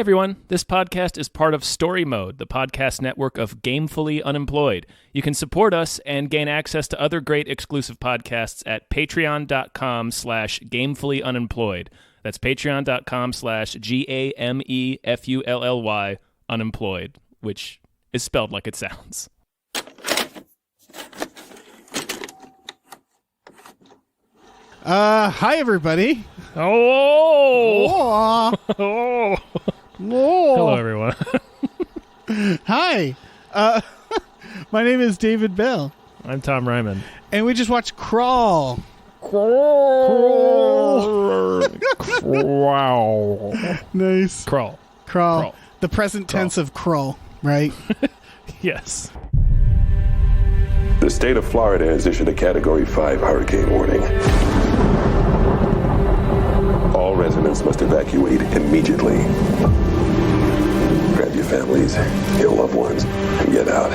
everyone. This podcast is part of Story Mode, the podcast network of Gamefully Unemployed. You can support us and gain access to other great exclusive podcasts at patreon.com/gamefullyunemployed. That's patreon.com/GAMEFULLY unemployed, which is spelled like it sounds. Hi everybody. Oh! Oh. Hello, everyone. Hi. My name is David Bell. I'm Tom Ryman. And we just watched Crawl. Wow. Nice. Crawl. The present tense of crawl, right? Yes. The state of Florida has issued a Category 5 hurricane warning. All residents must evacuate immediately. Grab your families, your loved ones, and get out.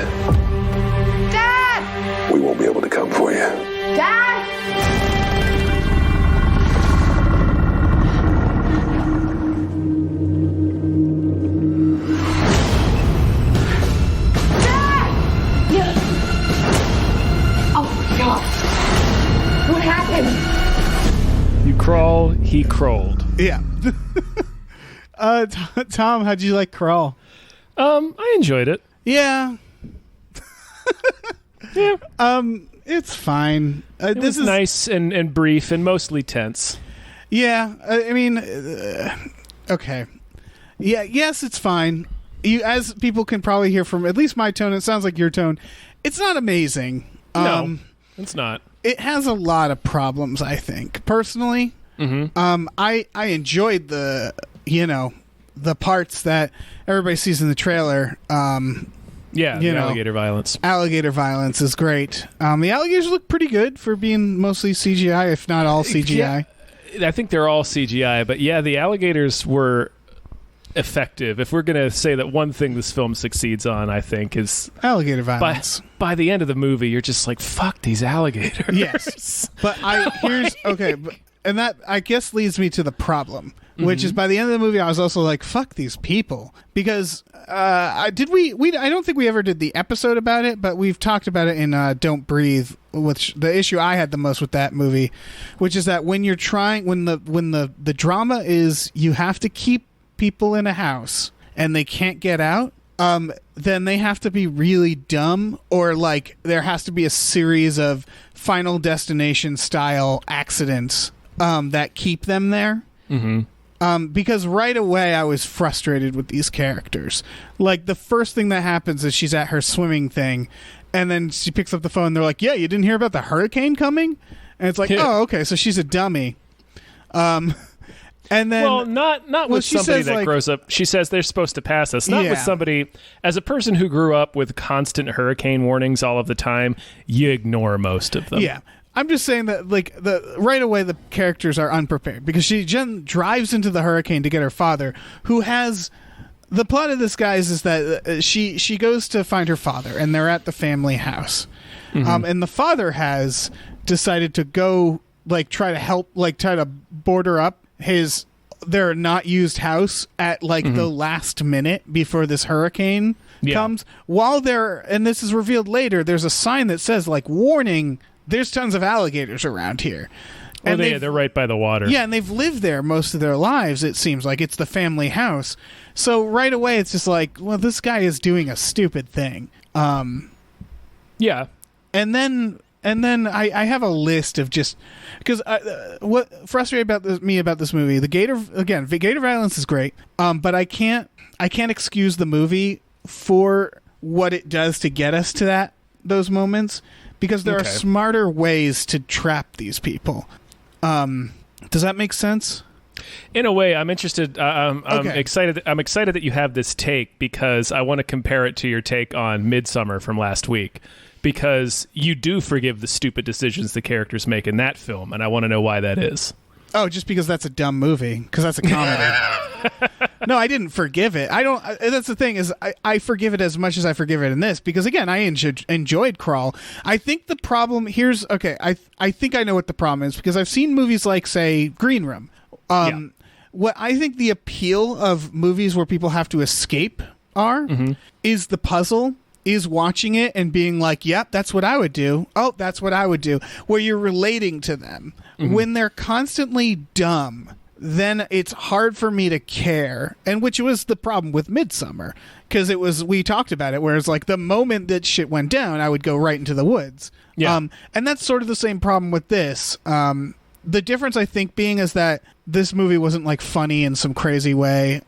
Dad! We won't be able to come for you. Dad! Dad! Yeah. Oh, God. What happened? You crawl, he crawled. Yeah. Tom, how'd you like Crawl? I enjoyed it. Yeah. Yeah. It's fine. It was nice and brief and mostly tense. Yeah. I mean, okay. Yeah. Yes, it's fine. As people can probably hear from at least my tone, it sounds like your tone. It's not amazing. No, it's not. It has a lot of problems, I think, personally. Mm-hmm. I enjoyed the parts that everybody sees in the trailer. Yeah, the alligator violence. Alligator violence is great. The alligators look pretty good for being mostly CGI, if not all CGI. Yeah, I think they're all CGI, but yeah, the alligators were effective. If we're going to say that one thing this film succeeds on, I think, is alligator violence. By the end of the movie, you're just like, fuck these alligators. Yes. But and that, I guess, leads me to the problem, which is by the end of the movie, I was also like, fuck these people. Because I don't think we ever did the episode about it, but we've talked about it in Don't Breathe, which the issue I had the most with that movie, which is that when you're trying, when the drama is you have to keep people in a house and they can't get out, then they have to be really dumb, or like there has to be a series of Final Destination style accidents that keep them there. Mm-hmm. Because right away I was frustrated with these characters. Like the first thing that happens is she's at her swimming thing, and then she picks up the phone. And they're like, "Yeah, you didn't hear about the hurricane coming?" And it's like, "Oh, okay, so she's a dummy." And then, not with somebody that grows up. She says they're supposed to pass us. Not with somebody, as a person who grew up with constant hurricane warnings all of the time, you ignore most of them. Yeah. I'm just saying that, like, right away the characters are unprepared because Jen drives into the hurricane to get her father, who has... The plot of this, guys, is that she goes to find her father, and they're at the family house. Mm-hmm. And the father has decided to go, like, try to border up their not used house at like the last minute before this hurricane comes. While and this is revealed later, there's a sign that says like, warning, there's tons of alligators around here. And they're right by the water. Yeah, and they've lived there most of their lives, it seems like. It's the family house. So right away it's just like, well, this guy is doing a stupid thing. Yeah. And then I have a list of just because what frustrated me about this movie. The gator violence is great, but I can't excuse the movie for what it does to get us to those moments, because there are smarter ways to trap these people. Does that make sense? In a way, I'm interested. I'm excited. I'm excited that you have this take, because I want to compare it to your take on Midsommar from last week. Because you do forgive the stupid decisions the characters make in that film, and I want to know why that is. Oh, just because that's a dumb movie, because that's a comedy. No, I didn't forgive it. I don't. That's the thing, is I forgive it as much as I forgive it in this, because again, I enjoyed Crawl. I think the problem I think I know what the problem is, because I've seen movies like, say, Green Room, what I think the appeal of movies where people have to escape is the puzzle, is watching it and being like, yep, that's what I would do. Oh, that's what I would do. Where you're relating to them. When they're constantly dumb, then it's hard for me to care. And which was the problem with Midsommar. Because we talked about it, whereas like the moment that shit went down, I would go right into the woods. Yeah. And that's sort of the same problem with this. The difference, I think, being is that this movie wasn't like funny in some crazy way.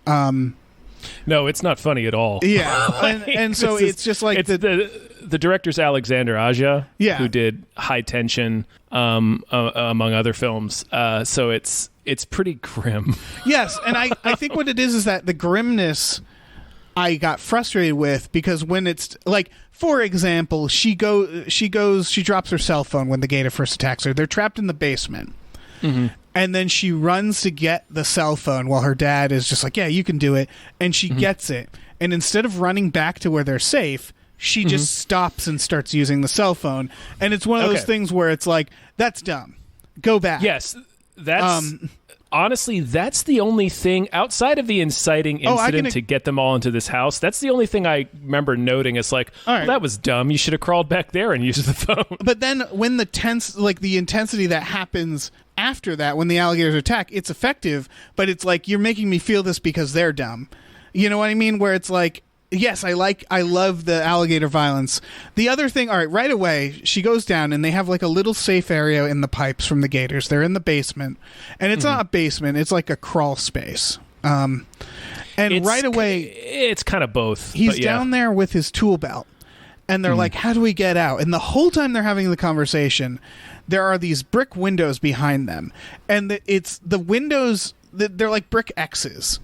No, it's not funny at all. Yeah, and so it's just like the director's Alexander Aja, who did High Tension, among other films. So it's pretty grim. Yes, and I think what it is that the grimness I got frustrated with, because when it's like, for example, she drops her cell phone when the gator first attacks her. They're trapped in the basement. And then she runs to get the cell phone while her dad is just like, yeah, you can do it. And she gets it. And instead of running back to where they're safe, she just stops and starts using the cell phone. And it's one of those things where it's like, that's dumb. Go back. Yes. That's honestly, that's the only thing outside of the inciting incident to get them all into this house. That's the only thing I remember noting. It's like, well, that was dumb. You should have crawled back there and used the phone. But then when the intensity that happens after that, when the alligators attack, it's effective, but it's like, you're making me feel this because they're dumb. You know what I mean? Where it's like, yes, I love the alligator violence. The other thing, all right away, she goes down and they have like a little safe area in the pipes from the gators. They're in the basement, and it's not a basement. It's like a crawl space. And right away, it's kind of both. He's down there with his tool belt, and they're like, how do we get out? And the whole time they're having the conversation, there are these brick windows behind them, and it's the windows, they're like brick X's.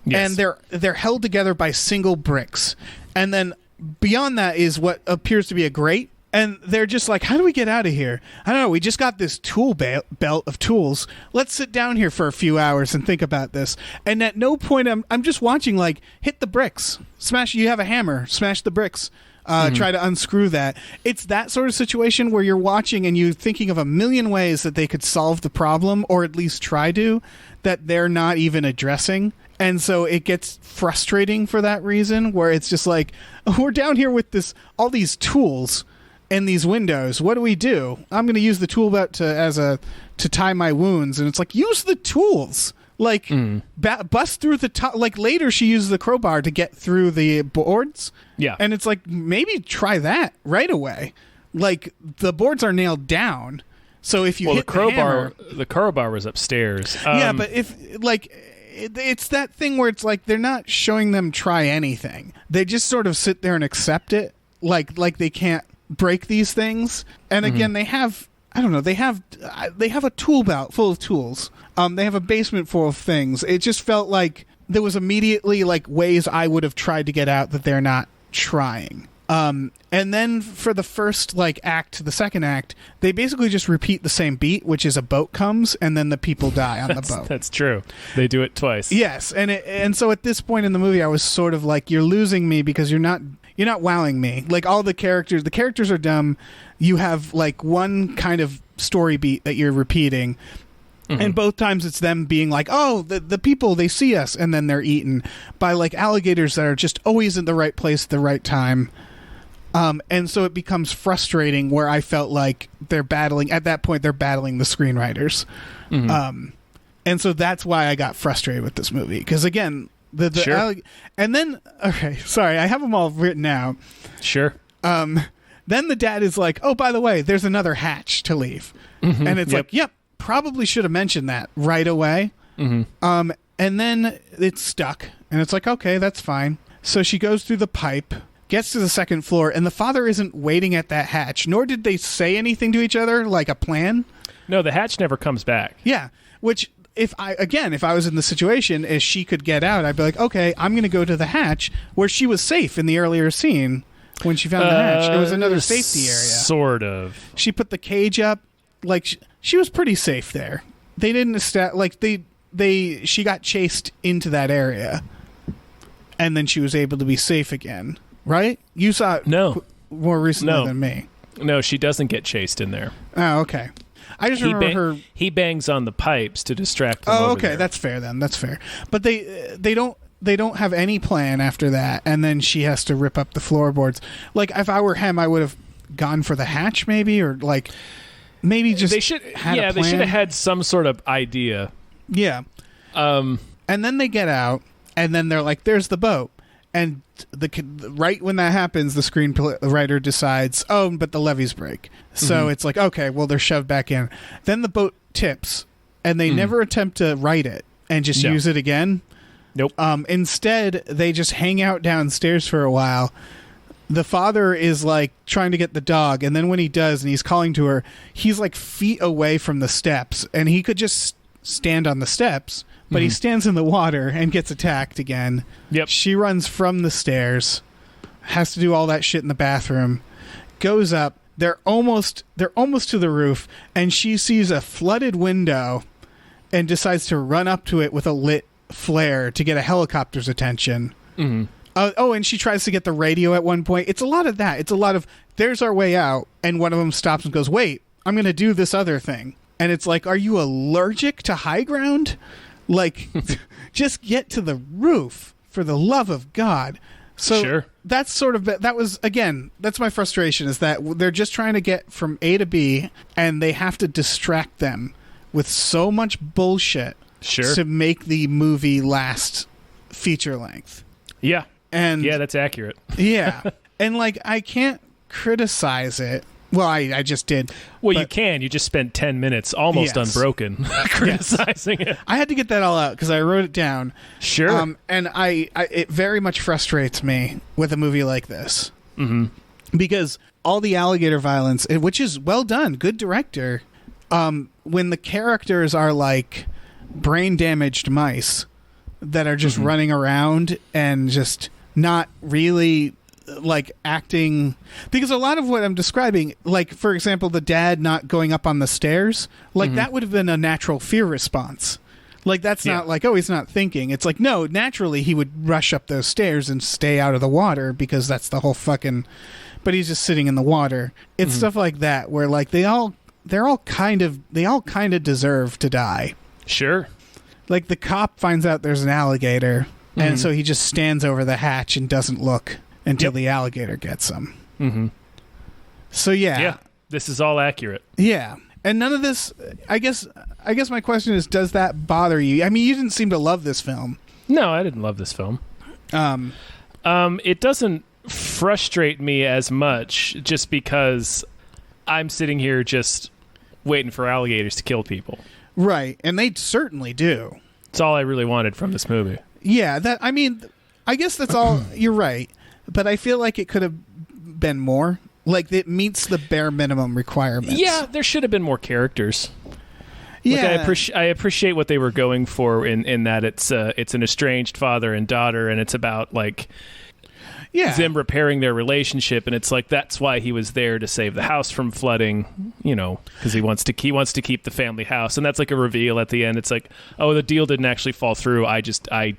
Yes. And they're held together by single bricks. And then beyond that is what appears to be a grate. And they're just like, how do we get out of here? I don't know. We just got this tool belt of tools. Let's sit down here for a few hours and think about this. And at no point, I'm just watching, like, hit the bricks. Smash. You have a hammer. Smash the bricks. Try to unscrew that. It's that sort of situation where you're watching and you're thinking of a million ways that they could solve the problem, or at least try to, that they're not even addressing. And so it gets frustrating for that reason, where it's just like, we're down here with all these tools and these windows. What do we do? I'm going to use the tool belt to tie my wounds. And it's like, use the tools. Like, bust through the top. Like, later she uses the crowbar to get through the boards. Yeah. And it's like, maybe try that right away. Like, the boards are nailed down. So if you hit the crowbar was upstairs. Yeah, but if, like, it's that thing where it's like they're not showing them try anything. They just sort of sit there and accept it, like they can't break these things. And again, they have, I don't know, they have a tool belt full of tools. They have a basement full of things. It just felt like there was immediately like ways I would have tried to get out that they're not trying. And then for the first like act to the second act, they basically just repeat the same beat, which is a boat comes and then the people die on the boat. That's true. They do it twice. Yes, and so at this point in the movie, I was sort of like, you're losing me because you're not wowing me. Like, all the characters are dumb. You have like one kind of story beat that you're repeating. And both times it's them being like, oh, the people, they see us, and then they're eaten by like alligators that are just always in the right place at the right time. And so it becomes frustrating, where I felt like they're battling the screenwriters. And so that's why I got frustrated with this movie. Because again, and then, okay, sorry, I have them all written out. Sure. Then the dad is like, oh, by the way, there's another hatch to leave. And it's like, yep, probably should have mentioned that right away. And then it's stuck. And it's like, okay, that's fine. So she goes through the pipe, gets to the second floor, and the father isn't waiting at that hatch, nor did they say anything to each other, like a plan. No, the hatch never comes back. Yeah, which, if I was in the situation, as she could get out, I'd be like, okay, I'm going to go to the hatch where she was safe in the earlier scene when she found the hatch. It was another safety area. Sort of. She put the cage up. Like, she was pretty safe there. They didn't she got chased into that area, and then she was able to be safe again. Right? You saw it more recently than me. No, she doesn't get chased in there. Oh, okay. I just remember her. He bangs on the pipes to distract them. Oh, over okay, there. that's fair then. That's fair. But they don't have any plan after that, and then she has to rip up the floorboards. Like if I were him, I would have gone for the hatch, maybe, or like maybe just they should. Yeah, they should have had some sort of idea. Yeah. And then they get out, and then they're like, "There's the boat." And right when that happens, the screenwriter decides, "Oh, but the levees break." So it's like, okay, well, they're shoved back in. Then the boat tips, and they never attempt to right it and just use it again. Nope. Instead, they just hang out downstairs for a while. The father is like trying to get the dog, and then when he does, and he's calling to her, he's like feet away from the steps, and he could just stand on the steps. But he stands in the water and gets attacked again. Yep. She runs from the stairs, has to do all that shit in the bathroom, goes up. They're almost to the roof, and she sees a flooded window and decides to run up to it with a lit flare to get a helicopter's attention. And she tries to get the radio at one point. It's a lot of that. It's a lot of, there's our way out, and one of them stops and goes, "Wait, I'm going to do this other thing." And it's like, are you allergic to high ground? Like, just get to the roof, for the love of God. So that's sort of, that was, again, that's my frustration, is that they're just trying to get from A to B, and they have to distract them with so much bullshit to make the movie last feature length. Yeah. And yeah, that's accurate. Yeah. And, like, I can't criticize it. Well, I just did. Well, you can. You just spent 10 minutes almost unbroken criticizing it. I had to get that all out because I wrote it down. Sure. And it very much frustrates me with a movie like this. Because all the alligator violence, which is well done, good director, when the characters are like brain-damaged mice that are just running around and just not really like acting, because a lot of what I'm describing, like for example the dad not going up on the stairs, like that would have been a natural fear response. Like that's not like, oh, he's not thinking. It's like, no, naturally he would rush up those stairs and stay out of the water because that's the whole fucking, but he's just sitting in the water. It's stuff like that where like they all kind of deserve to die. Sure. Like the cop finds out there's an alligator and so he just stands over the hatch and doesn't look until the alligator gets him. So yeah, this is all accurate. Yeah, and none of this. I guess my question is, does that bother you? I mean, you didn't seem to love this film. No, I didn't love this film. It doesn't frustrate me as much just because I'm sitting here just waiting for alligators to kill people. Right, and they certainly do. It's all I really wanted from this movie. Yeah, I guess that's all. You're right. But I feel like it could have been more. Like, it meets the bare minimum requirements. Yeah, there should have been more characters. Yeah. Like, I appreciate what they were going for in that it's an estranged father and daughter, and it's about, like, them repairing their relationship, and it's like that's why he was there, to save the house from flooding, you know, because he wants to keep the family house, and that's like a reveal at the end. It's like, oh, the deal didn't actually fall through. I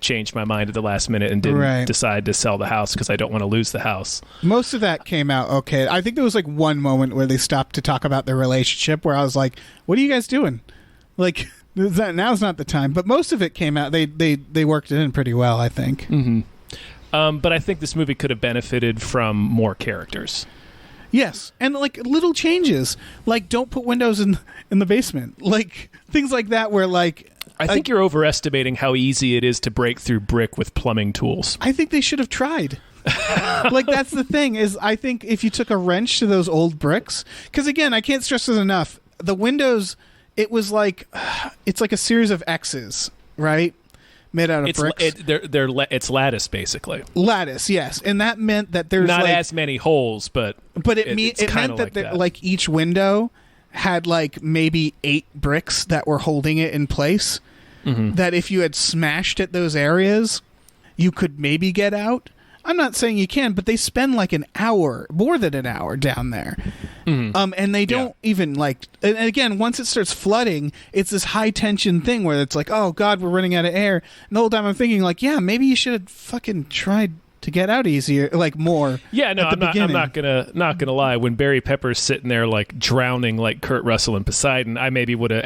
changed my mind at the last minute and didn't decide to sell the house because I don't want to lose the house. Most of that came out okay. I think there was like one moment where they stopped to talk about their relationship where I was like, what are you guys doing? Like, now's not the time. But most of it came out. They worked it in pretty well, I think. But I think this movie could have benefited from more characters. Yes, and like little changes, like don't put windows in the basement, like things like that. Where like, I think you're overestimating how easy it is to break through brick with plumbing tools. I think they should have tried. Like that's the thing is, I think if you took a wrench to those old bricks, because again, I can't stress this enough. The windows, it was like, it's like a series of X's, right? Made out of bricks. It's lattice, basically. Lattice, yes, and that meant that there's not like, as many holes, but it meant that like each window had like maybe 8 bricks that were holding it in place. That if you had smashed at those areas, you could maybe get out. I'm not saying you can, but they spend like an hour, more than an hour down there. And they don't even like, and again, once it starts flooding, it's this high tension thing where it's like, oh God, we're running out of air. And the whole time I'm thinking like, yeah, maybe you should have fucking tried to get out easier, like more. Yeah, no, I'm not gonna lie. When Barry Pepper's sitting there like drowning like Kurt Russell and Poseidon, I maybe would have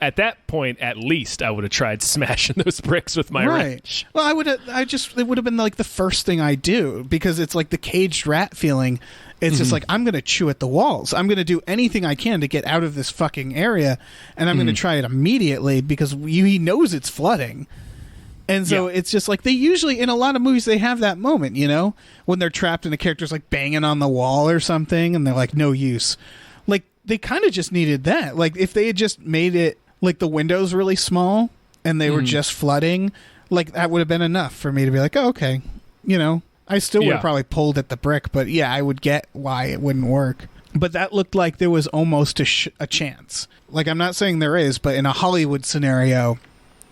at that point at least I would have tried smashing those bricks with my wrench. Well, it would have been like the first thing I do, because it's like the caged rat feeling. It's just like, I'm going to chew at the walls. I'm going to do anything I can to get out of this fucking area, and I'm going to try it immediately, because he knows it's flooding. And so it's just like, they usually, in a lot of movies, they have that moment, you know, when they're trapped and the character's like banging on the wall or something, and they're like, no use. Like, they kind of just needed that. Like, if they had just made it like the windows really small and they were just flooding, like, that would have been enough for me to be like, oh, okay, you know. I still would have probably pulled at the brick, but yeah, I would get why it wouldn't work. But that looked like there was almost a chance. Like, I'm not saying there is, but in a Hollywood scenario,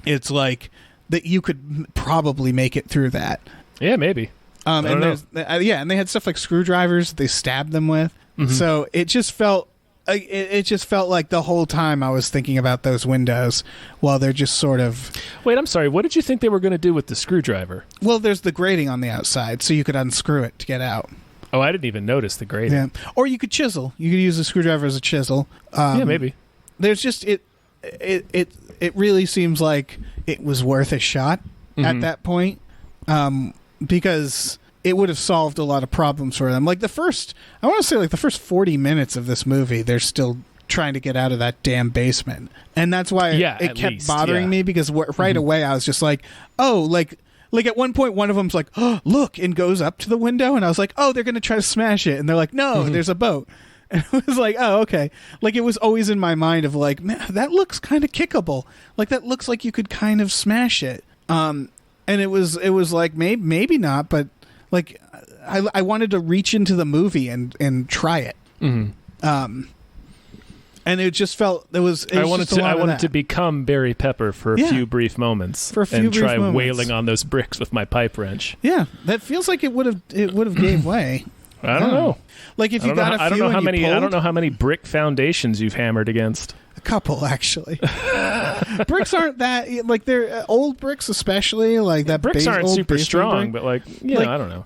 it's like that you could probably make it through that. Yeah, maybe. And they had stuff like screwdrivers that they stabbed them with. So it just felt like the whole time I was thinking about those windows while they're just sort of... Wait, I'm sorry. What did you think they were going to do with the screwdriver? Well, there's the grating on the outside, so you could unscrew it to get out. Oh, I didn't even notice the grating. Yeah. Or you could chisel. You could use a screwdriver as a chisel. Yeah, maybe. There's just... It really seems like it was worth a shot at that point, because... it would have solved a lot of problems for them. Like the first 40 minutes of this movie, they're still trying to get out of that damn basement. And that's why it kept bothering me, because right away I was just like, oh, like at one point one of them's like, oh, look, and goes up to the window. And I was like, oh, they're going to try to smash it. And they're like, no, there's a boat. And it was like, oh, okay. Like, it was always in my mind of like, man, that looks kind of kickable. Like, that looks like you could kind of smash it. And it was like, maybe not, but like, I wanted to reach into the movie and try it. And it just felt I wanted to become Barry Pepper for a few brief moments, and try wailing on those bricks with my pipe wrench. Yeah, that feels like it would have gave way. I don't know. Like, if you got a few, I don't know how many brick foundations you've hammered against. A couple, actually. Bricks aren't that, like, they're old bricks, especially like that. Bricks aren't super strong, but like, you know, I don't know.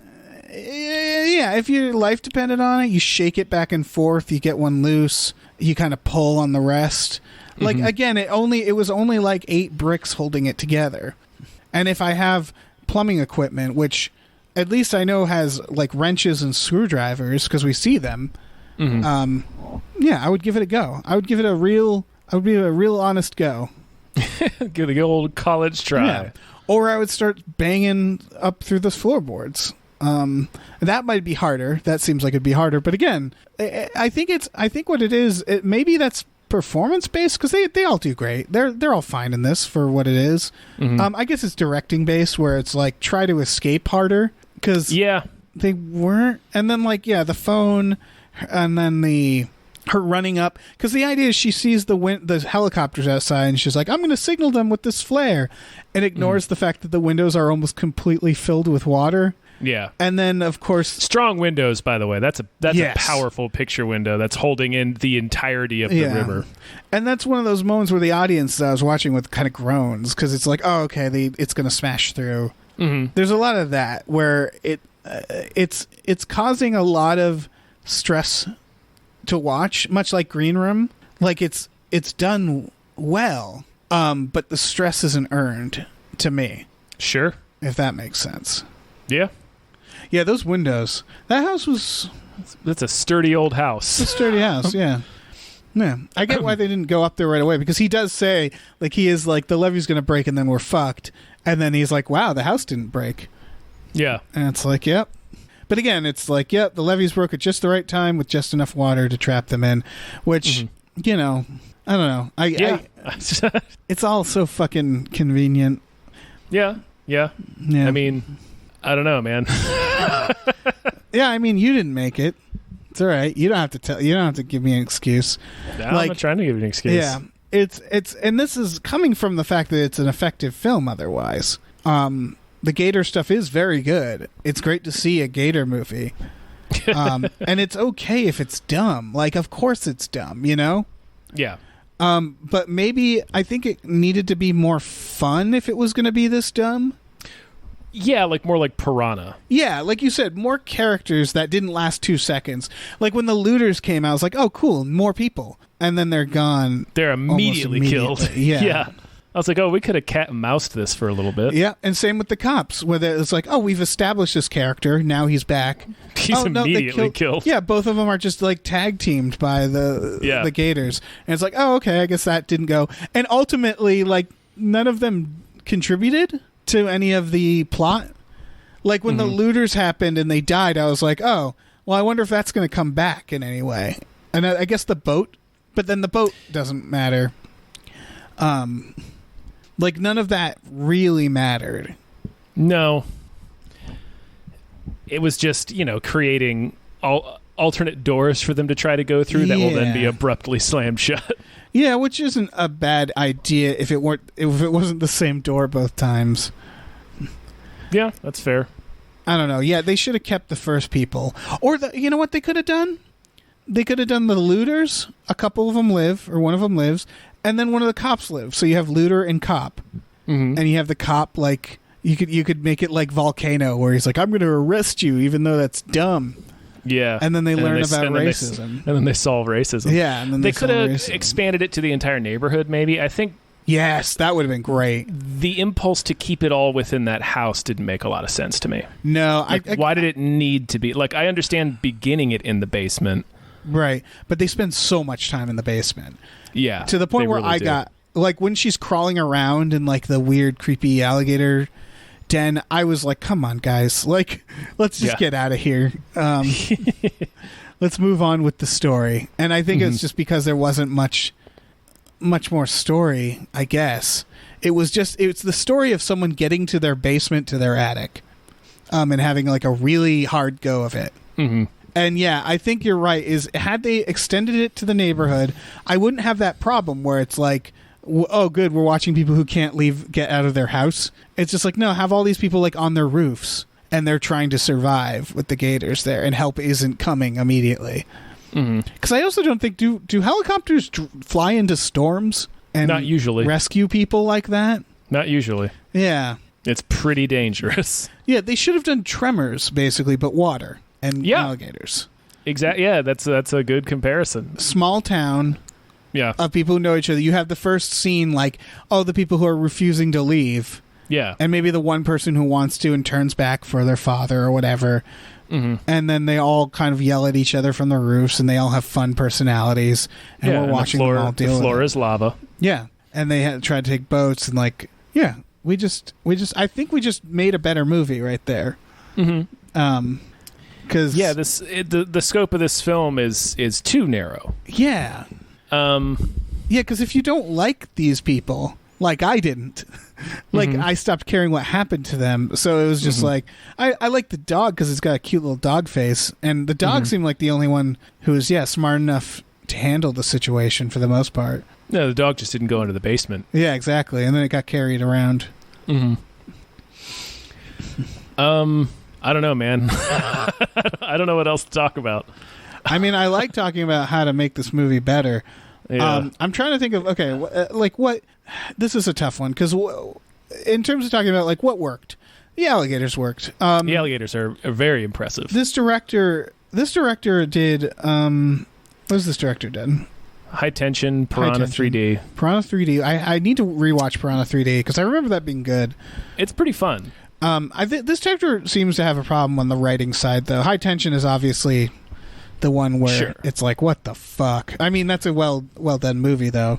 Yeah, if your life depended on it, you shake it back and forth, you get one loose, you kind of pull on the rest. Like, again, it was only like 8 bricks holding it together. And if I have plumbing equipment, which at least I know has like wrenches and screwdrivers, because we see them, yeah, I would give it a go. I would give it a real honest go. Give it a good old college try. Yeah. Or I would start banging up through the floorboards. That might be harder. That seems like it'd be harder. But again, I think what it is, maybe that's performance based, because they all do great. They're all fine in this for what it is. I guess it's directing based, where it's like, try to escape harder, because they weren't. And then like, the phone, and then her running up, because the idea is she sees the helicopters outside, and she's like, I'm going to signal them with this flare, and ignores the fact that the windows are almost completely filled with water. Yeah. And then, of course... Strong windows, by the way. That's a powerful picture window that's holding in the entirety of the river. And that's one of those moments where the audience that I was watching with kind of groans, because it's like, oh, okay, it's going to smash through. There's a lot of that, where it's causing a lot of stress to watch, much like Green Room. Like, it's done well, but the stress isn't earned to me. Sure. If that makes sense. Yeah. Yeah, those windows. That house was... That's a sturdy old house. It's a sturdy house, yeah. Yeah. I get why they didn't go up there right away, because he does say, like, he is like, the levee's going to break and then we're fucked. And then he's like, wow, the house didn't break. Yeah. And it's like, yep. But again, it's like, yep, the levees broke at just the right time with just enough water to trap them in, which, you know, I don't know. It's all so fucking convenient. Yeah. I mean... I don't know, man. Yeah, I mean, you didn't make it. It's all right. You don't have to give me an excuse. No, I'm not trying to give you an excuse. Yeah, it's and this is coming from the fact that it's an effective film. Otherwise, the Gator stuff is very good. It's great to see a Gator movie, and it's okay if it's dumb. Like, of course it's dumb, you know. Yeah. But maybe I think it needed to be more fun if it was going to be this dumb. Yeah, like more like Piranha. Yeah, like you said, more characters that didn't last 2 seconds. Like when the looters came out, I was like, oh, cool, more people. And then they're gone. They're immediately killed. Yeah. I was like, oh, we could have cat and moused this for a little bit. Yeah, and same with the cops, where it's like, oh, we've established this character, now he's back. He's immediately killed. Yeah, both of them are just like tag teamed by the Gators. And it's like, oh, okay, I guess that didn't go. And ultimately, like, none of them contributed to any of the plot. Like when the looters happened and they died, I was like, oh, well, I wonder if that's going to come back in any way. And I guess the boat, but then the boat doesn't matter. Like none of that really mattered. No. It was just, creating alternate doors for them to try to go through that will then be abruptly slammed shut. Yeah, which isn't a bad idea if it wasn't the same door both times. Yeah, that's fair. I don't know. Yeah, they should have kept the first people. Or you know what they could have done? They could have done the looters. A couple of them live, or one of them lives, and then one of the cops lives. So you have looter and cop, and you have the cop like you could make it like Volcano, where he's like, "I'm going to arrest you," even though that's dumb. Yeah, and then they learn about racism, and then they solve racism. Yeah, and then they could have expanded it to the entire neighborhood. Maybe I think. Yes, that would have been great. The impulse to keep it all within that house didn't make a lot of sense to me. No, why did it need to be like? I understand beginning it in the basement. Right, but they spend so much time in the basement. Yeah, to the point where really got like when she's crawling around in like the weird, creepy alligator den. I was like, "Come on, guys! Like, let's just get out of here. Let's move on with the story." And I think it's just because there wasn't much more story. I guess it's the story of someone getting to their basement to their attic, and having like a really hard go of it. Mm-hmm. And yeah, I think you're right. Is had they extended it to the neighborhood, I wouldn't have that problem where it's like, oh, good, we're watching people who can't get out of their house. It's just like, no, have all these people like on their roofs and they're trying to survive with the gators there, and help isn't coming immediately. Because I also don't think do helicopters fly into storms and not usually rescue people like that. Not usually. Yeah, it's pretty dangerous. Yeah, they should have done Tremors basically, but water. And alligators. Exactly. Yeah, that's a good comparison. Small town. Yeah. Of people who know each other. You have the first scene like, oh, the people who are refusing to leave. Yeah. And maybe the one person who wants to and turns back for their father or whatever. And then they all kind of yell at each other from the roofs, and they all have fun personalities. And we're watching them all deal with it. The floor is lava. Yeah. And they tried to take boats and like, yeah, I think we just made a better movie right there. Because the scope of this film is too narrow. Yeah. Because if you don't like these people, like I didn't, like I stopped caring what happened to them. So it was just like I like the dog because it's got a cute little dog face, and the dog seemed like the only one who was smart enough to handle the situation for the most part. No, the dog just didn't go into the basement. Yeah, exactly, and then it got carried around. I don't know, man. I don't know what else to talk about. I mean, I like talking about how to make this movie better. Yeah. I'm trying to think of, like what... This is a tough one, because in terms of talking about, like, what worked, the alligators worked. The alligators are very impressive. This director did... what has this director done? High Tension, Piranha 3D. Piranha 3D. I need to rewatch Piranha 3D, because I remember that being good. It's pretty fun. This director seems to have a problem on the writing side, though. High Tension is obviously the one where it's like, what the fuck? I mean, that's a well done movie, though.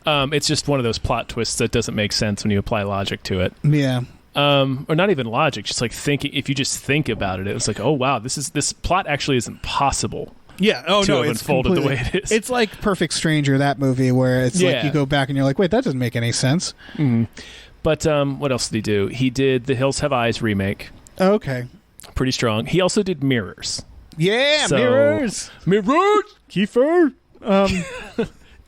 It's just one of those plot twists that doesn't make sense when you apply logic to it. Yeah. Or not even logic, just like thinking. If you just think about it, it's like, oh wow, this plot actually isn't possible. Yeah. Oh no, it's unfolded the way it is. It's like Perfect Stranger, that movie, where it's like you go back and you're like, wait, that doesn't make any sense. But what else did he do? He did the Hills Have Eyes remake. Oh, okay. Pretty strong. He also did Mirrors. Yeah, Mirrors. Kiefer.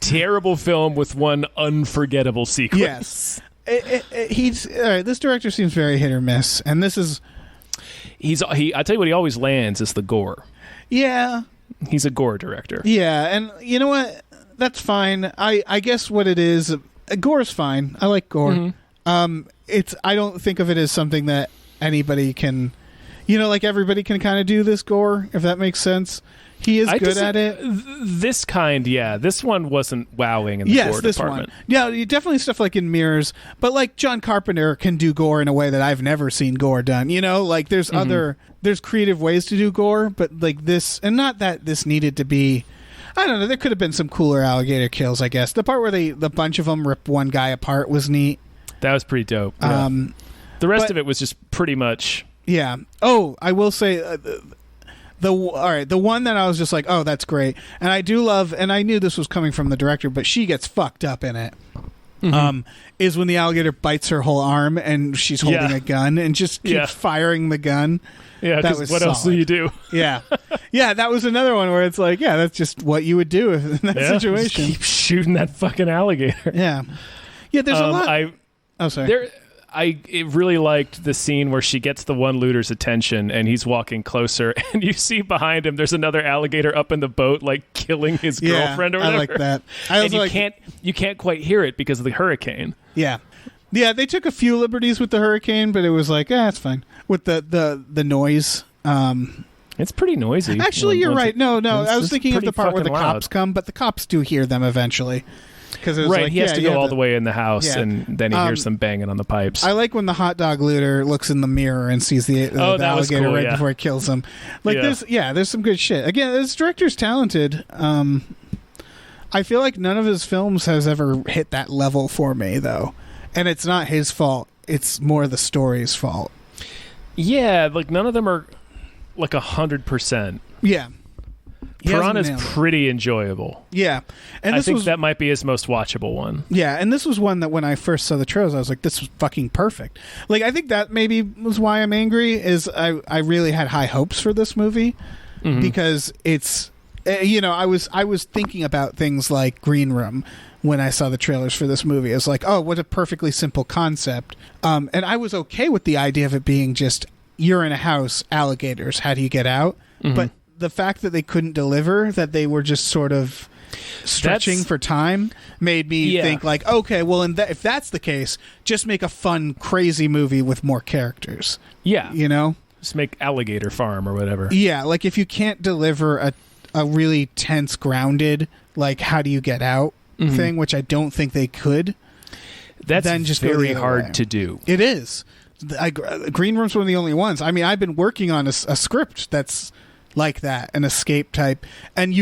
Terrible film with one unforgettable sequence. Yes. This director seems very hit or miss, and this is... I tell you what, he always lands is the gore. Yeah. He's a gore director. Yeah, and you know what? That's fine. I guess what it is... Gore's fine. I like gore. I don't think of it as something that anybody can, like everybody can kind of do this gore, if that makes sense. He is good at it. This kind, yeah. This one wasn't wowing in the gore department. One. Yeah, definitely stuff like in Mirrors, but like John Carpenter can do gore in a way that I've never seen gore done. Like there's there's creative ways to do gore, but like this, and not that this needed to be. I don't know. There could have been some cooler alligator kills, I guess. The part where the bunch of them rip one guy apart was neat. That was pretty dope. Yeah. The rest of it was just pretty much. Yeah. Oh, I will say. The one that I was just like, oh, that's great, and I do love, and I knew this was coming from the director, but she gets fucked up in it. Is when the alligator bites her whole arm and she's holding a gun and just keeps firing the gun. Yeah, that was what else do you do? Yeah, that was another one where it's like, that's just what you would do in that situation. Just keep shooting that fucking alligator. Yeah. There's a lot. Sorry. I really liked the scene where she gets the one looter's attention and he's walking closer and you see behind him there's another alligator up in the boat like killing his girlfriend or whatever. I like that. And you can't quite hear it because of the hurricane. Yeah. Yeah, they took a few liberties with the hurricane, but it was like, it's fine. With the noise. It's pretty noisy. Actually, you're right. No, I was thinking of the part where the cops come, but the cops do hear them eventually. Right, he has to go all the way in the house, and then he hears some banging on the pipes. I like when the hot dog looter looks in the mirror and sees the alligator cool, before he kills him. Like, there's some good shit. Again, this director's talented. I feel like none of his films has ever hit that level for me, though. And it's not his fault. It's more the story's fault. Yeah, like none of them are like 100%. Yeah. Piranha's pretty enjoyable. Yeah. And I think that might be his most watchable one. Yeah, and this was one that when I first saw the trailers, I was like, this was fucking perfect. Like, I think that maybe was why I'm angry, is I really had high hopes for this movie, because it's, I was thinking about things like Green Room when I saw the trailers for this movie. It was like, oh, what a perfectly simple concept. And I was okay with the idea of it being just, you're in a house, alligators, how do you get out? But the fact that they couldn't deliver, that they were just sort of stretching for time, made me think like, okay, well, if that's the case, just make a fun, crazy movie with more characters. Yeah. Just make Alligator Farm or whatever. Yeah, like if you can't deliver a really tense, grounded, like how do you get out thing, which I don't think they could, that's then just very hard to do. It is. Green Room's one of the only ones. I mean, I've been working on a script that's like that, an escape type, and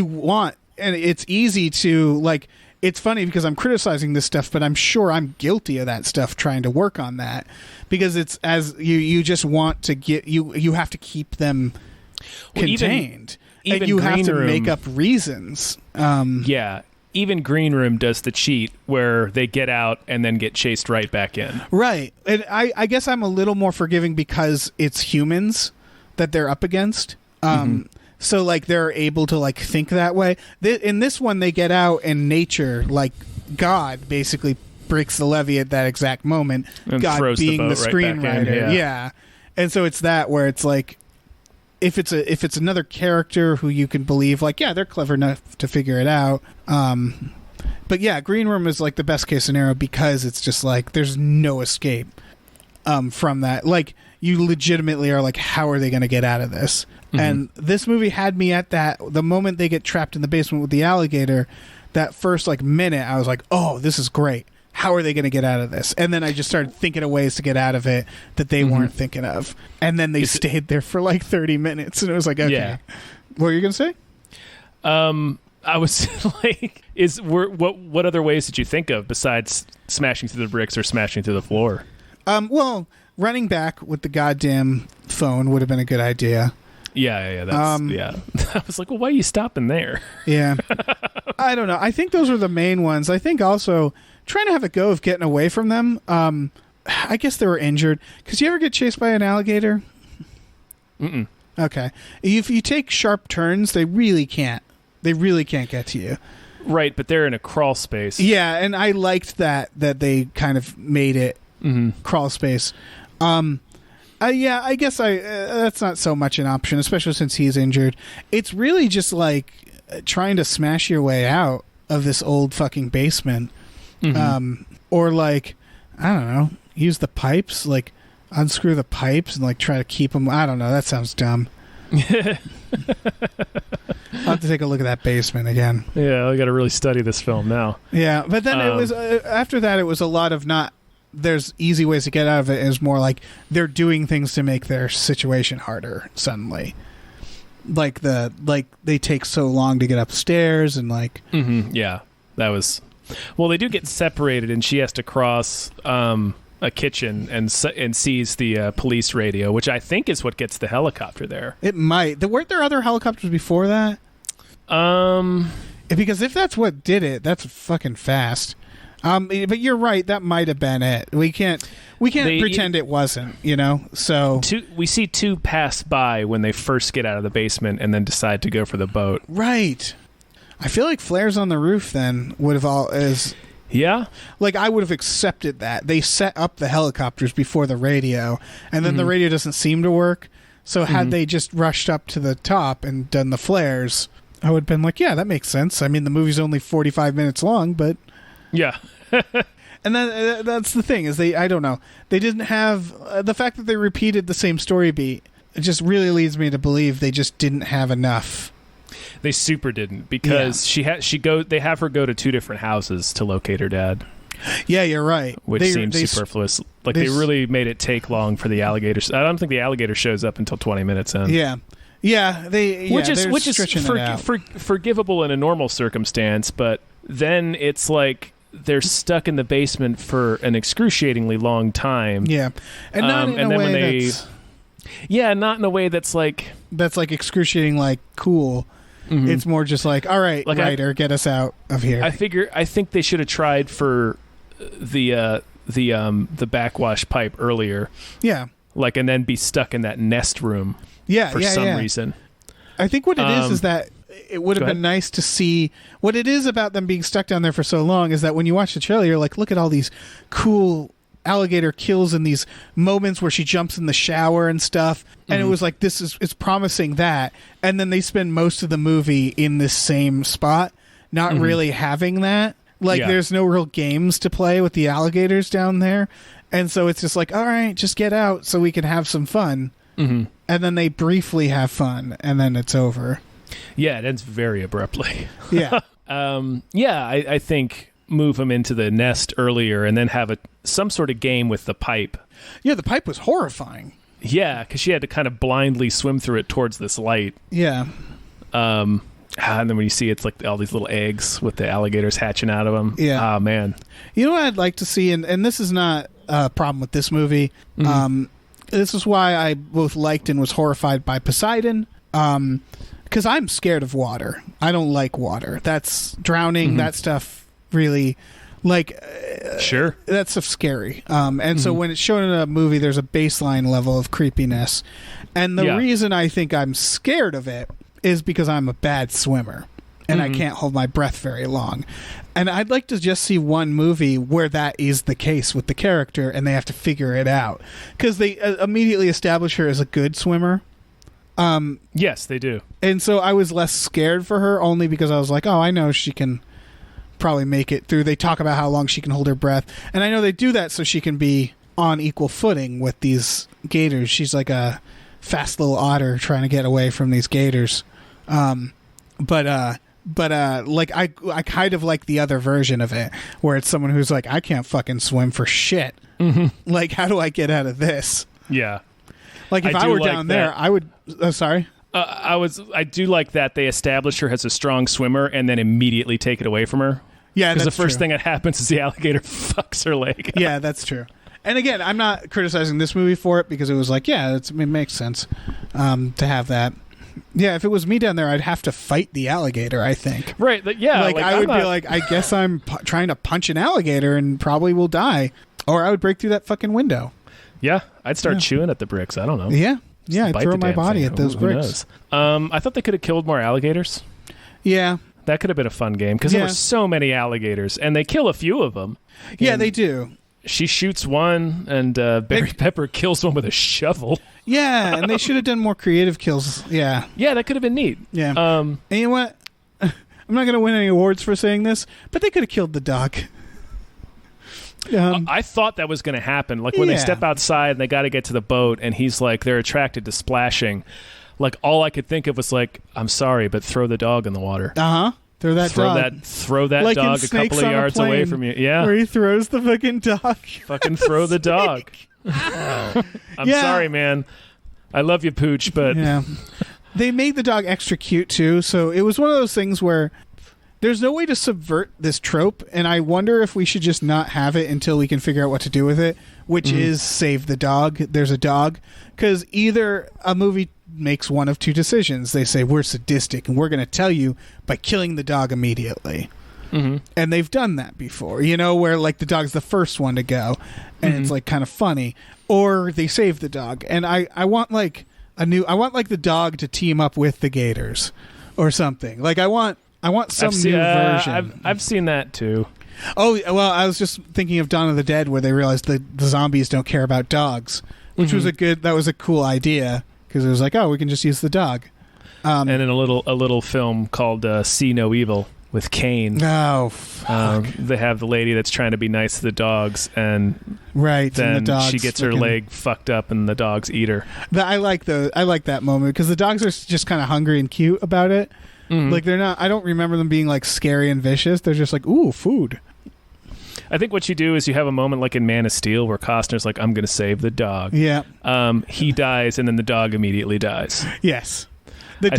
it's easy to, like, it's funny because I'm criticizing this stuff, but I'm sure I'm guilty of that stuff trying to work on that, because it's as you just want to get, you have to keep them contained, even and you have to Room, make up reasons. Even Green Room does the cheat where they get out and then get chased right back in. Right. And I guess I'm a little more forgiving because it's humans that they're up against. So like they're able to like think that way. In this one, they get out and nature, like God, basically breaks the levee at that exact moment. And God throws being the the screenwriter, yeah. And so it's that where it's like, if it's another character who you can believe, like, yeah, they're clever enough to figure it out. But yeah, Green Room is like the best case scenario because it's just like there's no escape from that. Like, you legitimately are like, how are they going to get out of this? And this movie had me at that. The moment they get trapped in the basement with the alligator, that first like minute, I was like, oh, this is great. How are they going to get out of this? And then I just started thinking of ways to get out of it that they weren't thinking of. And then they stayed there for like 30 minutes. And it was like, okay. Yeah. What were you going to say? I was like, what other ways did you think of besides smashing through the bricks or smashing through the floor? Well, running back with the goddamn phone would have been a good idea. Yeah. I was like, well, why are you stopping there? Yeah. I don't know. I think those are the main ones. I think also trying to have a go of getting away from them. I guess they were injured. Because you ever get chased by an alligator? Mm-mm. Okay. If you take sharp turns, they really can't. They really can't get to you. Right, but they're in a crawl space. Yeah, and I liked that they kind of made it crawl space. Yeah, I guess that's not so much an option, especially since he's injured. It's really just like trying to smash your way out of this old fucking basement. Or like, I don't know, use the pipes, like unscrew the pipes and like try to keep them. I don't know. That sounds dumb. I'll have to take a look at that basement again. Yeah, I got to really study this film now. Yeah, but then it was after that. It was a lot of not. There's easy ways to get out of it. It was more like they're doing things to make their situation harder. Suddenly, like they take so long to get upstairs and like. Yeah, that was. Well, they do get separated, and she has to cross a kitchen and sees the police radio, which I think is what gets the helicopter there. It might. Weren't there other helicopters before that? Because if that's what did it, that's fucking fast. But you're right. That might have been it. We can't pretend it wasn't. So we see two pass by when they first get out of the basement and then decide to go for the boat. Right. I feel like flares on the roof then would have all as. Yeah? Like, I would have accepted that. They set up the helicopters before the radio, and then the radio doesn't seem to work. So had they just rushed up to the top and done the flares, I would have been like, yeah, that makes sense. I mean, the movie's only 45 minutes long, but... Yeah. And that's the thing, is I don't know. They didn't have... the fact that they repeated the same story beat, it just really leads me to believe they just didn't have enough. They super didn't, because they have her go to two different houses to locate her dad. Yeah, you're right. Which seems superfluous. Like they really made it take long for the alligator. I don't think the alligator shows up until 20 minutes in. Yeah. Yeah, which is forgivable in a normal circumstance, but then it's like they're stuck in the basement for an excruciatingly long time. Yeah, and not in a way that's... Yeah, not in a way that's like excruciating, like cool. Mm-hmm. It's more just like, all right, like writer, get us out of here. I think they should have tried for the backwash pipe earlier. Yeah, like, and then be stuck in that nest room. Yeah, for some reason. I think what it is that it would have been nice to see. What it is about them being stuck down there for so long is that when you watch the trailer, you're like, look at all these cool alligator kills in these moments where she jumps in the shower and stuff, and it was like, it's promising that, and then they spend most of the movie in this same spot not really having that, like there's no real games to play with the alligators down there, and so it's just like, all right, just get out so we can have some fun. And then they briefly have fun and then it's over. Yeah, it ends very abruptly. Yeah. I think move them into the nest earlier and then have some sort of game with the pipe. Yeah, the pipe was horrifying. Yeah, because she had to kind of blindly swim through it towards this light. Yeah. And then when you see it's like all these little eggs with the alligators hatching out of them. Yeah. Oh, man. You know what I'd like to see, and this is not a problem with this movie. This is why I both liked and was horrified by Poseidon. Because I'm scared of water. I don't like water. That's drowning, that stuff really... Like, sure, that stuff's scary. And so when it's shown in a movie, there's a baseline level of creepiness. And the reason I think I'm scared of it is because I'm a bad swimmer and I can't hold my breath very long. And I'd like to just see one movie where that is the case with the character and they have to figure it out. Because they immediately establish her as a good swimmer. Yes, they do. And so I was less scared for her only because I was like, oh, I know she can probably make it through. They talk about how long she can hold her breath, and I know they do that so she can be on equal footing with these gators. She's like a fast little otter trying to get away from these gators. But like I kind of like the other version of it where it's someone who's like, I can't fucking swim for shit. Like, how do I get out of this? Yeah, like if I were down there, I would. Sorry. I do like that they establish her as a strong swimmer and then immediately take it away from her. Yeah, because the first thing that happens is the alligator fucks her leg. Yeah, that's true. And again, I'm not criticizing this movie for it because it was like, yeah, it makes sense to have that. Yeah, if it was me down there, I'd have to fight the alligator, I think. Right, yeah. Like I would be like, I guess I'm trying to punch an alligator and probably will die. Or I would break through that fucking window. Yeah, I'd start chewing at the bricks. I don't know. Yeah. Yeah, I'd throw my body at those bricks. I thought they could have killed more alligators. Yeah. That could have been a fun game because there were so many alligators, and they kill a few of them. Yeah, they do. She shoots one, and Barry Pepper kills one with a shovel. Yeah, and they should have done more creative kills. Yeah. Yeah, that could have been neat. Yeah. And you know what? I'm not going to win any awards for saying this, but they could have killed the dog. I thought that was going to happen. Like when they step outside and they got to get to the boat, and he's like, they're attracted to splashing. Like all I could think of was like, I'm sorry, but throw the dog in the water. Throw that dog. Throw that like dog a couple of yards away from you. Yeah, where he throws the fucking dog. Fucking throw the dog. I'm sorry, man. I love you, Pooch, but they made the dog extra cute too. So it was one of those things where there's no way to subvert this trope, and I wonder if we should just not have it until we can figure out what to do with it, which is save the dog. There's a dog. Because either a movie makes one of two decisions. They say, we're sadistic, and we're going to tell you by killing the dog immediately. And they've done that before, where like the dog's the first one to go, and it's like kind of funny. Or they save the dog. And I want like the dog to team up with the gators or something. Like I want some new version. I've seen that too. Oh, well, I was just thinking of Dawn of the Dead, where they realized that the zombies don't care about dogs, which was a cool idea, because it was like, oh, we can just use the dog. And in a little film called See No Evil with Kane. Oh, fuck. They have the lady that's trying to be nice to the dogs, and then the she gets her leg fucked up, and the dogs eat her. I like that moment, because the dogs are just kind of hungry and cute about it. Like they're not. I don't remember them being like scary and vicious. They're just like, ooh, food. I think what you do is you have a moment like in Man of Steel where Costner's like, I'm going to save the dog. Yeah. He dies, and then the dog immediately dies. Yes. The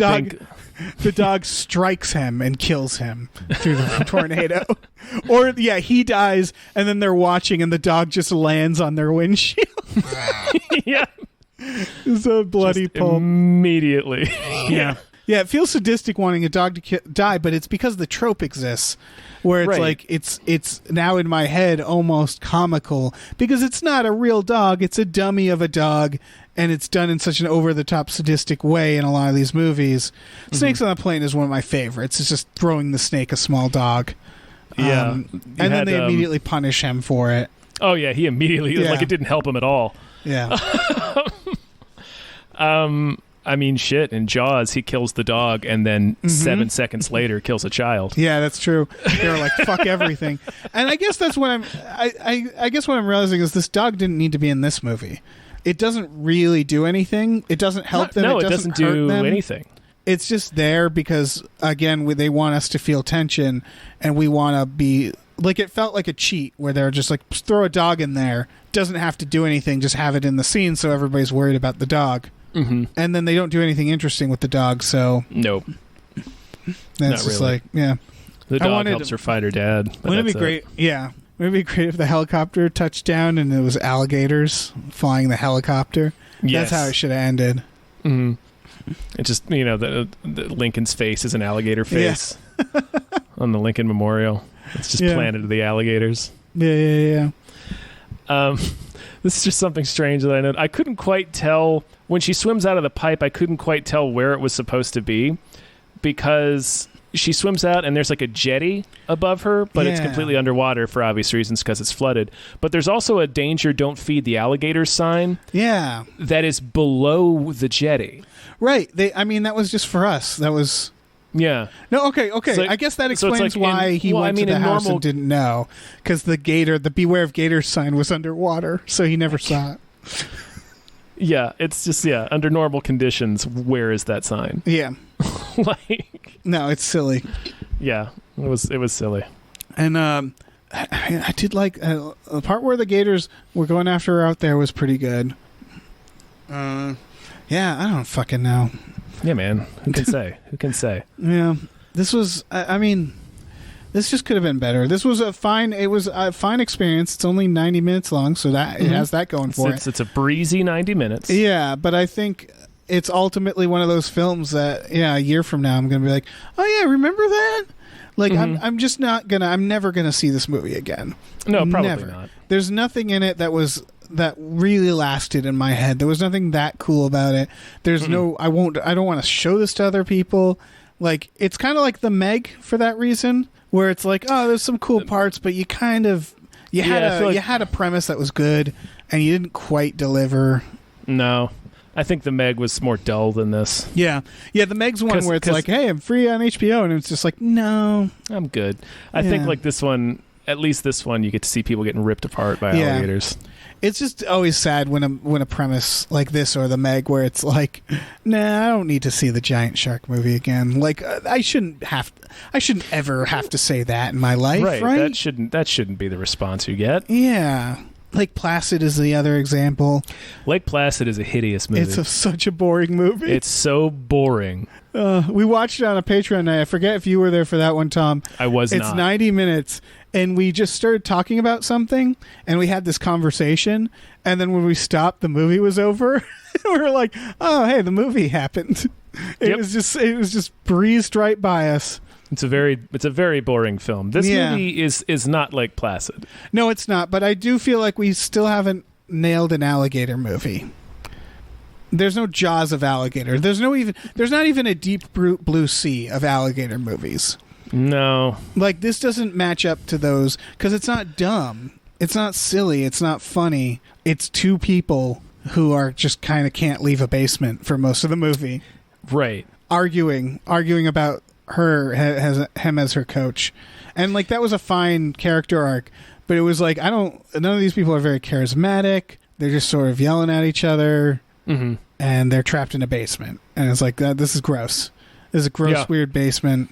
dog strikes him and kills him through the tornado. Or, he dies, and then they're watching, and the dog just lands on their windshield. Yeah. It's a bloody pulp. Immediately. Yeah. Yeah, it feels sadistic wanting a dog to die, but it's because the trope exists, where it's like it's now in my head almost comical, because it's not a real dog; it's a dummy of a dog, and it's done in such an over-the-top sadistic way in a lot of these movies. Snakes on a Plane is one of my favorites. It's just throwing the snake a small dog, and then they immediately punish him for it. Oh yeah, he immediately like it didn't help him at all. Yeah. I mean, shit, in Jaws, he kills the dog and then 7 seconds later kills a child. Yeah, that's true. They were like, fuck everything. And I guess that's what I guess what I'm realizing is this dog didn't need to be in this movie. It doesn't really do anything. It doesn't help them. No, it doesn't do anything. It's just there because, again, they want us to feel tension, and we want to be... Like, it felt like a cheat where they're just like, throw a dog in there. Doesn't have to do anything. Just have it in the scene so everybody's worried about the dog. And then they don't do anything interesting with the dog, so... Nope. That's just really. Like, yeah. The dog helps her fight her dad. Wouldn't it be great? Yeah. Wouldn't it be great if the helicopter touched down and it was alligators flying the helicopter? Yes. That's how it should have ended. It just, the Lincoln's face is an alligator face on the Lincoln Memorial. It's just planted to the alligators. Yeah. This is just something strange that I know. I couldn't quite tell when she swims out of the pipe. I couldn't quite tell where it was supposed to be, because she swims out and there's like a jetty above her, but it's completely underwater for obvious reasons because it's flooded. But there's also a danger, don't feed the alligators sign. Yeah, that is below the jetty. Right. That was just for us. That was. Yeah. No, okay. So I guess that explains why he went to the house and didn't know, because the Beware of Gators sign was underwater, so he never saw it. Yeah, it's just, under normal conditions, where is that sign? Yeah. No, it's silly. Yeah, it was silly. And I did like the part where the gators were going after her out there was pretty good. I don't fucking know. Yeah, man. Who can say? Who can say? Yeah. This was, this just could have been better. This was a fine experience. It's only 90 minutes long, so that it has that going for it. It's a breezy 90 minutes. Yeah, but I think it's ultimately one of those films that, a year from now, I'm going to be like, oh yeah, remember that? Like, I'm just not going to, I'm never going to see this movie again. No, probably never. not. There's nothing in it that really lasted in my head. There was nothing that cool about it. There's I don't want to show this to other people. Like, it's kind of like The Meg for that reason, where it's like, oh, there's some cool parts, but you kind of, you had a premise that was good, and you didn't quite deliver. No. I think The Meg was more dull than this. Yeah. Yeah, The Meg's one where it's like, hey, I'm free on HBO, and it's just like, no. I'm good. I think, like, this one, at least this one, you get to see people getting ripped apart by alligators. It's just always sad when a premise like this or the Meg, where it's like, nah, I don't need to see the giant shark movie again. Like, I shouldn't ever have to say that in my life, right? That shouldn't be the response you get. Yeah. Lake Placid is the other example. Lake Placid is a hideous movie. It's such a boring movie. It's so boring. We watched it on a Patreon night. I forget if you were there for that one, Tom. I was not. It's 90 minutes, and we just started talking about something, and we had this conversation, and then when we stopped, the movie was over. We were like, oh, hey, the movie happened. It was just breezed right by us. It's a very boring film. This movie is not Lake Placid. No, it's not, but I do feel like we still haven't nailed an alligator movie. There's no Jaws of alligator. There's not even a Deep Blue Sea of alligator movies. No. Like, this doesn't match up to those because it's not dumb. It's not silly. It's not funny. It's two people who are just kind of can't leave a basement for most of the movie. Right. Arguing about him as her coach. And like, that was a fine character arc, but it was like, none of these people are very charismatic. They're just sort of yelling at each other. Mm-hmm. And they're trapped in a basement. And it's like, this is gross. This is a gross, weird basement.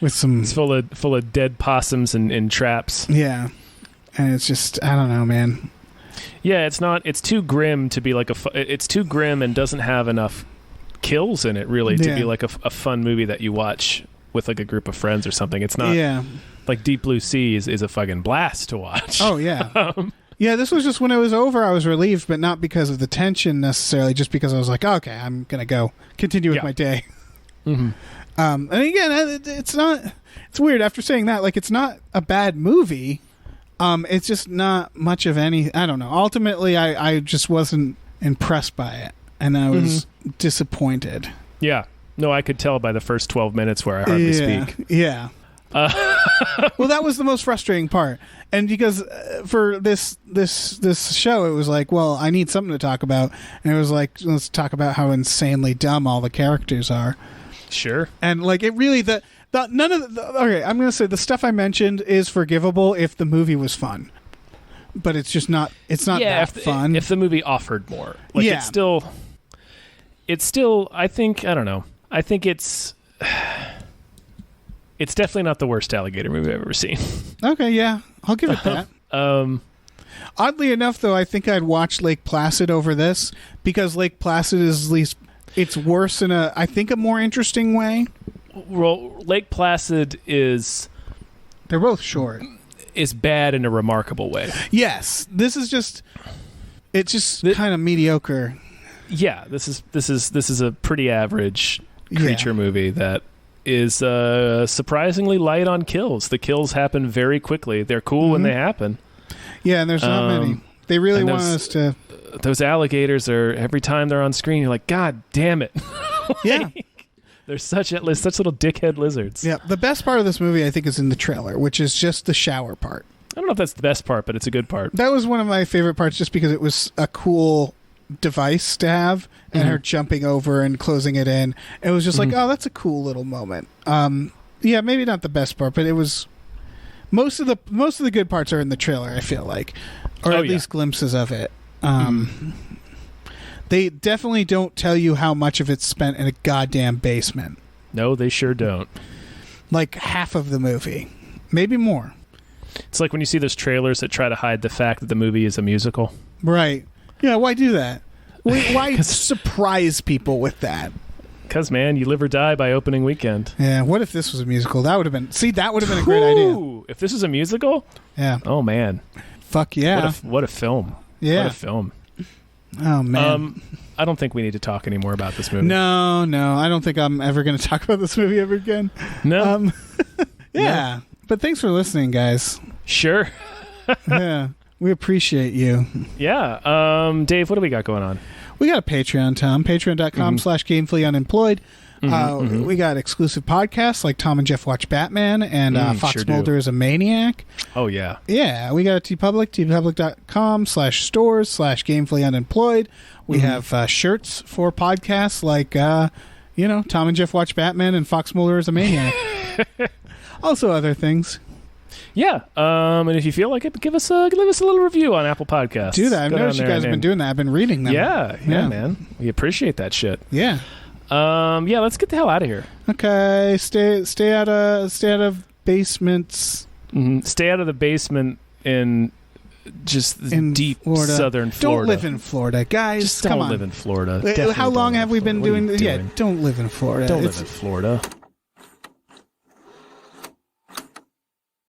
With some... It's full of dead possums and traps. Yeah. And it's just, I don't know, man. Yeah, it's too grim to be like it's too grim and doesn't have enough kills in it, really, to be like a fun movie that you watch with like a group of friends or something. It's not like Deep Blue Sea is a fucking blast to watch. Oh, yeah. Yeah, this was just when it was over, I was relieved, but not because of the tension necessarily, just because I was like, oh, okay, I'm going to continue with my day. Mm-hmm. And again, it's weird after saying that, like, it's not a bad movie. It's just not much of any, I don't know. Ultimately, I just wasn't impressed by it, and I was disappointed. Yeah. No, I could tell by the first 12 minutes where I hardly speak. Yeah. Well, that was the most frustrating part. And because for this show, it was like, well, I need something to talk about. And it was like, let's talk about how insanely dumb all the characters are. Sure. And like, it really, none of okay, I'm going to say the stuff I mentioned is forgivable if the movie was fun. But it's just not, that fun. If the movie offered more. Like, it's still, I think, I don't know. I think it's definitely not the worst alligator movie I've ever seen. Okay, yeah. I'll give it that. Oddly enough, though, I think I'd watch Lake Placid over this because Lake Placid is at least, it's worse in I think a more interesting way. Well, Lake Placid is... They're both short. Is bad in a remarkable way. Yes. This is just... It's just kind of mediocre. Yeah, this is a pretty average creature movie that is surprisingly light on kills. The kills happen very quickly. They're cool when they happen. Yeah, and there's not many. They really want us to... Those alligators are, every time they're on screen, you're like, God damn it. Yeah. They're such little dickhead lizards. Yeah, the best part of this movie, I think, is in the trailer, which is just the shower part. I don't know if that's the best part, but it's a good part. That was one of my favorite parts just because it was a cool device to have, and her jumping over and closing it in. It was just like, oh, that's a cool little moment. Yeah, maybe not the best part, but it was... Most of the good parts are in the trailer, I feel like. Or at least glimpses of it. They definitely don't tell you how much of it's spent in a goddamn basement. No, they sure don't. Like half of the movie. Maybe more. It's like when you see those trailers that try to hide the fact that the movie is a musical. Right. Yeah, why do that? Why surprise people with that? Because, man, you live or die by opening weekend. Yeah, what if this was a musical? That would have been a great idea. If this was a musical? Yeah. Oh, man. Fuck yeah. What a film. Yeah. What a film. Oh, man. I don't think we need to talk anymore about this movie. No. I don't think I'm ever going to talk about this movie ever again. No. Yeah. No. But thanks for listening, guys. Sure. Yeah. We appreciate you. Yeah. Dave, what do we got going on? We got a Patreon, Tom. Patreon.com/GamefullyUnemployed. We got exclusive podcasts like Tom and Jeff Watch Batman and Fox Mulder is a Maniac. Oh, yeah. Yeah. We got a TeePublic, tpublic.com/stores/GamefullyUnemployed. We have shirts for podcasts like, Tom and Jeff Watch Batman and Fox Mulder is a Maniac. Also other things. Yeah, and if you feel like it, give us a little review on Apple Podcasts. Do that. I've noticed you guys have been doing that. I've been reading them. Yeah, man. We appreciate that shit. Yeah. Yeah. Let's get the hell out of here. Okay. Stay out of basements. Mm-hmm. Stay out of the basement in deep Florida. southern Florida. Don't live in Florida, guys. Just come don't on. live in Florida. How long have we been doing? What are you Yeah, don't live in Florida. Don't live in Florida.